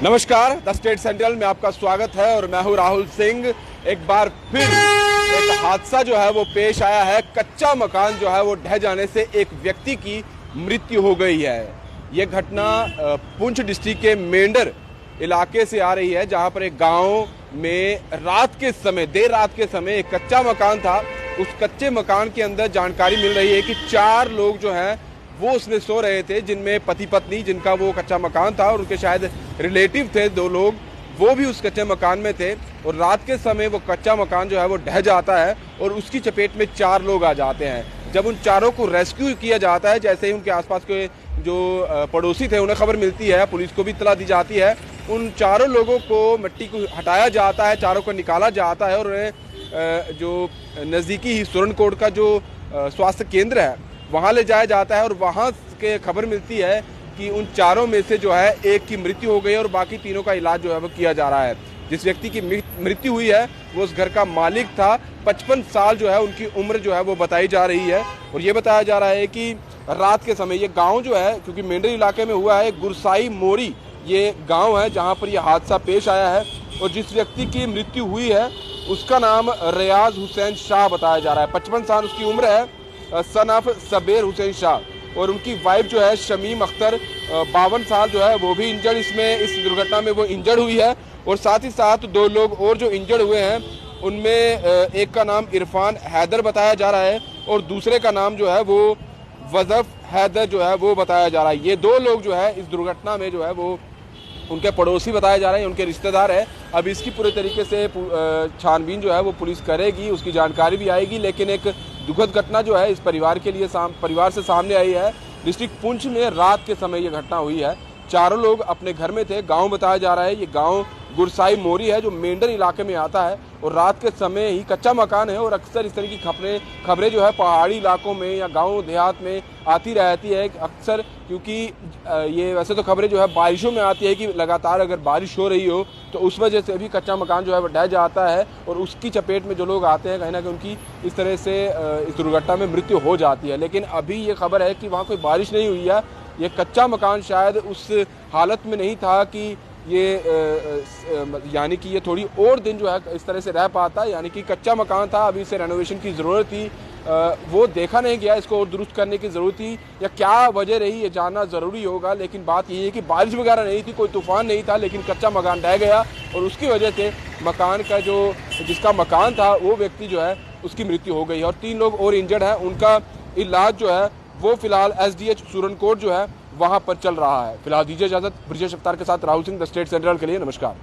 नमस्कार, the state central में आपका स्वागत है और मैं हूं राहुल सिंह। एक बार फिर एक हादसा जो है वो पेश आया है। कच्चा मकान जो है वो ढह जाने से एक व्यक्ति की मृत्यु हो गई है। ये घटना पुंछ डिस्ट्रिक्ट के मेंढर इलाके से आ रही है, जहां पर एक गांव में देर रात के समय एक कच्चा मकान था। उस कच्चे मकान के अंदर जानकारी मिल रही है कि 4 लोग जो हैं वो उसमें सो रहे थे, जिनमें पति पत्नी, जिनका वो कच्चा मकान था, और उनके शायद रिलेटिव थे 2 लोग, वो भी उस कच्चे मकान में थे। और रात के समय वो कच्चा मकान जो है वो ढह जाता है और उसकी चपेट में 4 लोग आ जाते हैं। जब उन चारों को रेस्क्यू किया जाता है, जैसे ही उनके आसपास के जो पड़ोसी थे उन्हें खबर मिलती है, पुलिस को भी इत्तला दी जाती है, उन चारों लोगों को मिट्टी को हटाया जाता है, चारों को निकाला जाता है और उन्हें जो नज़दीकी ही सुरनकोट का जो स्वास्थ्य केंद्र है वहाँ ले जाया जाता है। और वहाँ के खबर मिलती है कि उन चारों में से जो है एक की मृत्यु हो गई और बाकी तीनों का इलाज जो है वो किया जा रहा है। जिस व्यक्ति की मृत्यु हुई है वो उस घर का मालिक था। 55 साल जो है उनकी उम्र जो है वो बताई जा रही है। और ये बताया जा रहा है कि रात के समय ये गाँव जो है, क्योंकि मेंढर इलाके में हुआ है, गुरसाई मोरी ये गाँव है जहाँ पर यह हादसा पेश आया है। और जिस व्यक्ति की मृत्यु हुई है उसका नाम रियाज हुसैन शाह बताया जा रहा है। 55 साल उसकी उम्र है, सन ऑफ सबेर हुसैन शाह। और उनकी वाइफ जो है शमीम अख्तर, 52 साल जो है, वो भी इंजर्ड, इस दुर्घटना में वो इंजर्ड हुई है। और साथ ही साथ 2 लोग और जो इंजर्ड हुए हैं उनमें एक का नाम इरफान हैदर बताया जा रहा है और दूसरे का नाम जो है वो वज़फ हैदर जो है वो बताया जा रहा है। ये 2 लोग जो है इस दुर्घटना में जो है वो उनके पड़ोसी बताए जा रहे हैं, उनके रिश्तेदार हैं। अब इसकी पूरे तरीके से छानबीन जो है वो पुलिस करेगी, उसकी जानकारी भी आएगी। लेकिन एक दुखद घटना जो है इस परिवार के लिए परिवार से सामने आई है। डिस्ट्रिक्ट पुंछ में रात के समय ये घटना हुई है। चारों लोग अपने घर में थे। गांव बताया जा रहा है, ये गांव गुरसाई मोरी है जो मेंढर इलाके में आता है और रात के समय ही कच्चा मकान है। और अक्सर इस तरह की खबरें जो है पहाड़ी इलाकों में या गांव देहात में आती रहती है अक्सर, क्योंकि ये वैसे तो खबरें जो है बारिशों में आती है कि लगातार अगर बारिश हो रही हो तो उस वजह से भी कच्चा मकान जो है वो ढह जाता है और उसकी चपेट में जो लोग आते हैं कहीं ना कहीं उनकी इस तरह से इस दुर्घटना में मृत्यु हो जाती है। लेकिन अभी ये खबर है कि वहाँ कोई बारिश नहीं हुई है। ये कच्चा मकान शायद उस हालत में नहीं था कि यानी कि ये थोड़ी और दिन जो है इस तरह से रह पाता, यानी कि कच्चा मकान था, अभी इसे रेनोवेशन की ज़रूरत थी, वो देखा नहीं गया, इसको और दुरुस्त करने की ज़रूरत थी या क्या वजह रही ये जानना ज़रूरी होगा। लेकिन बात ये है कि बारिश वगैरह नहीं थी, कोई तूफान नहीं था, लेकिन कच्चा मकान ढह गया और उसकी वजह से मकान का जिसका मकान था वो व्यक्ति जो है उसकी मृत्यु हो गई है। और 3 लोग और इंजर्ड हैं, उनका इलाज जो है वो फिलहाल SDH सुरनकोट जो है वहाँ पर चल रहा है। फिलहाल दीजिए इजाज़त। ब्रिजेश अफ्तार के साथ Rahul Singh, the state central के लिए। नमस्कार।